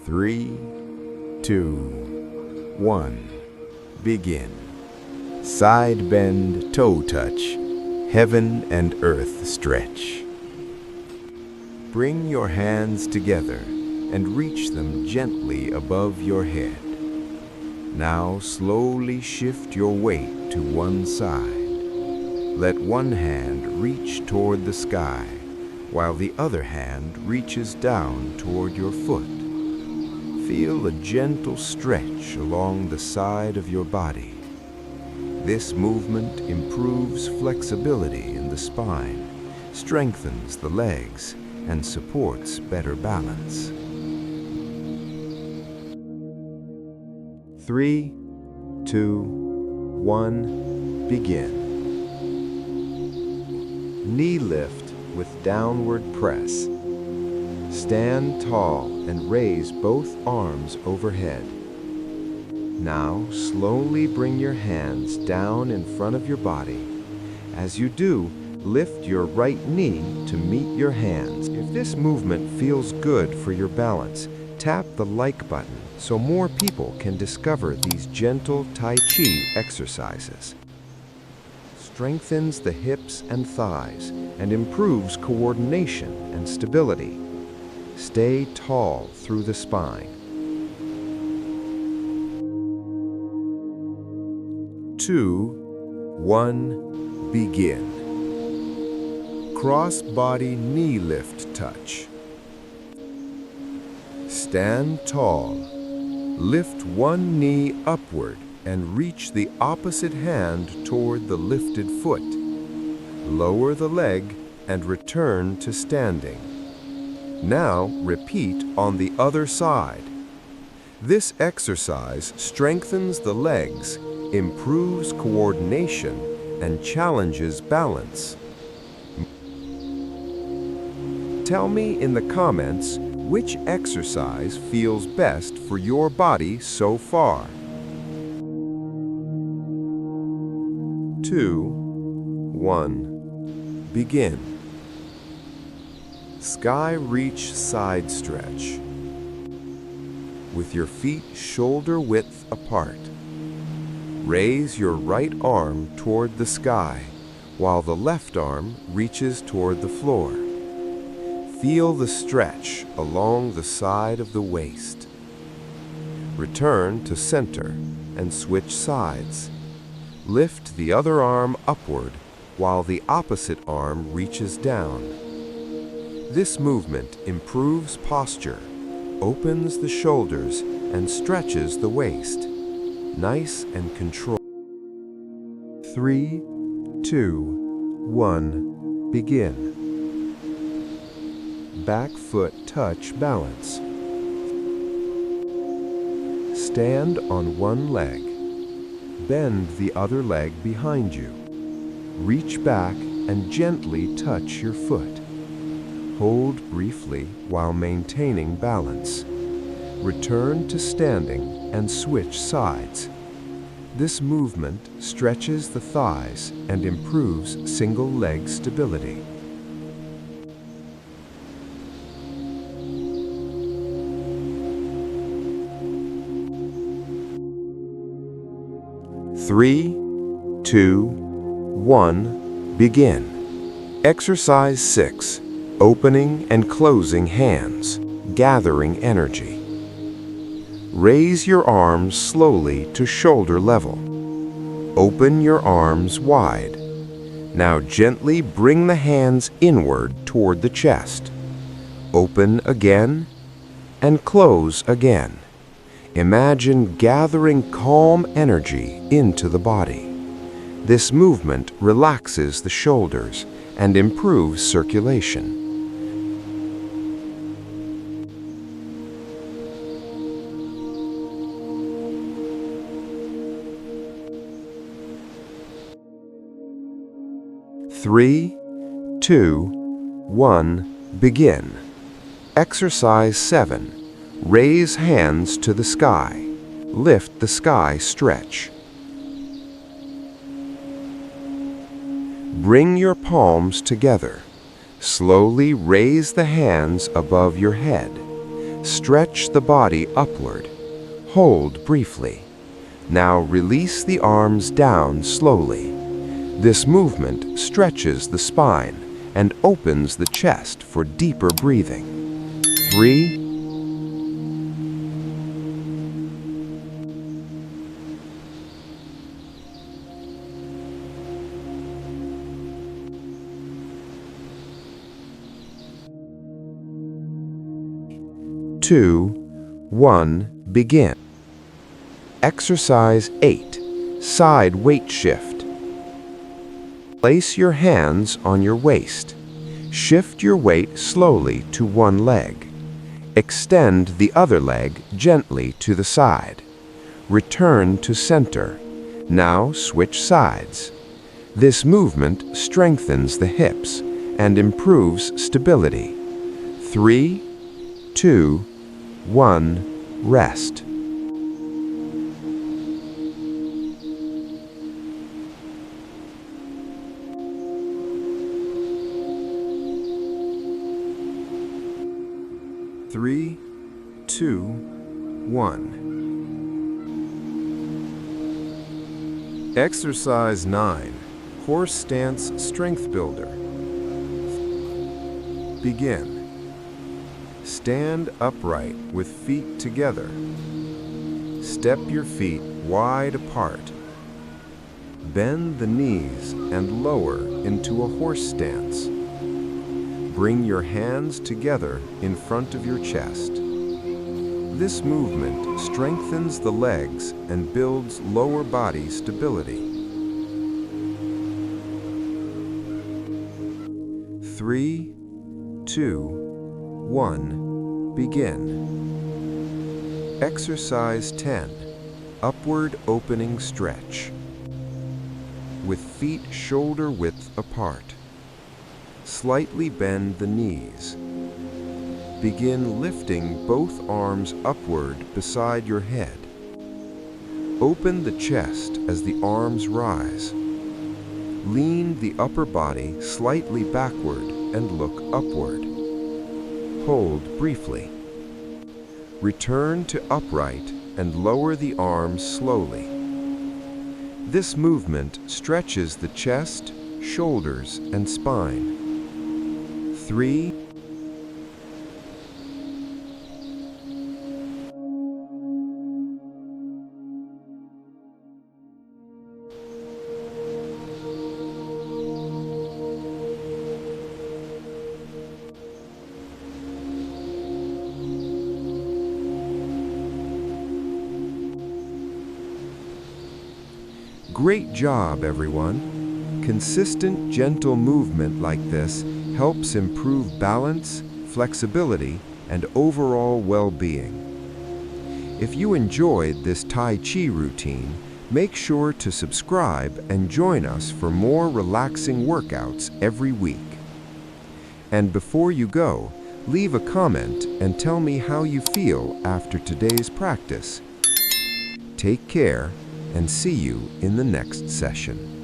3, 2, 1. Begin. Side bend, toe touch, heaven and earth stretch. Bring your hands together and reach them gently above your head. Now slowly shift your weight to one side. Let one hand reach toward the sky, while the other hand reaches down toward your foot. Feel a gentle stretch along the side of your body. This movement improves flexibility in the spine, strengthens the legs, and supports better balance. 3, 2, 1, begin. Knee lift with downward press. Stand tall and raise both arms overhead. Now slowly bring your hands down in front of your body. As you do, lift your right knee to meet your hands. If this movement feels good for your balance, tap the like button so more people can discover these gentle Tai Chi exercises. Strengthens the hips and thighs and improves coordination and stability. Stay tall through the spine. 2, 1, begin. Crossbody knee lift touch. Stand tall. Lift one knee upward and reach the opposite hand toward the lifted foot. Lower the leg and return to standing. Now repeat on the other side. This exercise strengthens the legs, improves coordination, and challenges balance. Tell me in the comments which exercise feels best for your body so far. 2, 1, begin. Sky reach side stretch. With your feet shoulder width apart. Raise your right arm toward the sky, while the left arm reaches toward the floor. Feel the stretch along the side of the waist. Return to center and switch sides. Lift the other arm upward while the opposite arm reaches down. This movement improves posture, opens the shoulders, and stretches the waist. Nice and controlled. 3, 2, 1, begin. Back foot touch balance. Stand on one leg. Bend the other leg behind you. Reach back and gently touch your foot. Hold briefly while maintaining balance. Return to standing and switch sides. This movement stretches the thighs and improves single leg stability. Three, 2, 1, begin. Exercise 6, opening and closing hands, gathering energy. Raise your arms slowly to shoulder level. Open your arms wide. Now gently bring the hands inward toward the chest. Open again and close again. Imagine gathering calm energy into the body. This movement relaxes the shoulders and improves circulation. Three, 2, 1, begin. Exercise 7. Raise hands to the sky. Lift the sky stretch. Bring your palms together. Slowly raise the hands above your head. Stretch the body upward. Hold briefly. Now release the arms down slowly. This movement stretches the spine and opens the chest for deeper breathing. 3, 2, 1, begin. Exercise 8, side weight shift. Place your hands on your waist. Shift your weight slowly to one leg. Extend the other leg gently to the side. Return to center. Now switch sides. This movement strengthens the hips and improves stability. 3, 2, 1, rest. Three, 2, 1. Exercise 9, horse stance strength builder. Begin. Stand upright with feet together. Step your feet wide apart. Bend the knees and lower into a horse stance. Bring your hands together in front of your chest. This movement strengthens the legs and builds lower body stability. 3, 2, 1, begin. Exercise 10, upward opening stretch. With feet shoulder width apart. Slightly bend the knees. Begin lifting both arms upward beside your head. Open the chest as the arms rise. Lean the upper body slightly backward and look upward. Hold briefly. Return to upright and lower the arms slowly. This movement stretches the chest, shoulders, and spine. 3, Great job, everyone. Consistent, gentle movement like this helps improve balance, flexibility, and overall well-being. If you enjoyed this Tai Chi routine, make sure to subscribe and join us for more relaxing workouts every week. And before you go, leave a comment and tell me how you feel after today's practice. Take care and see you in the next session.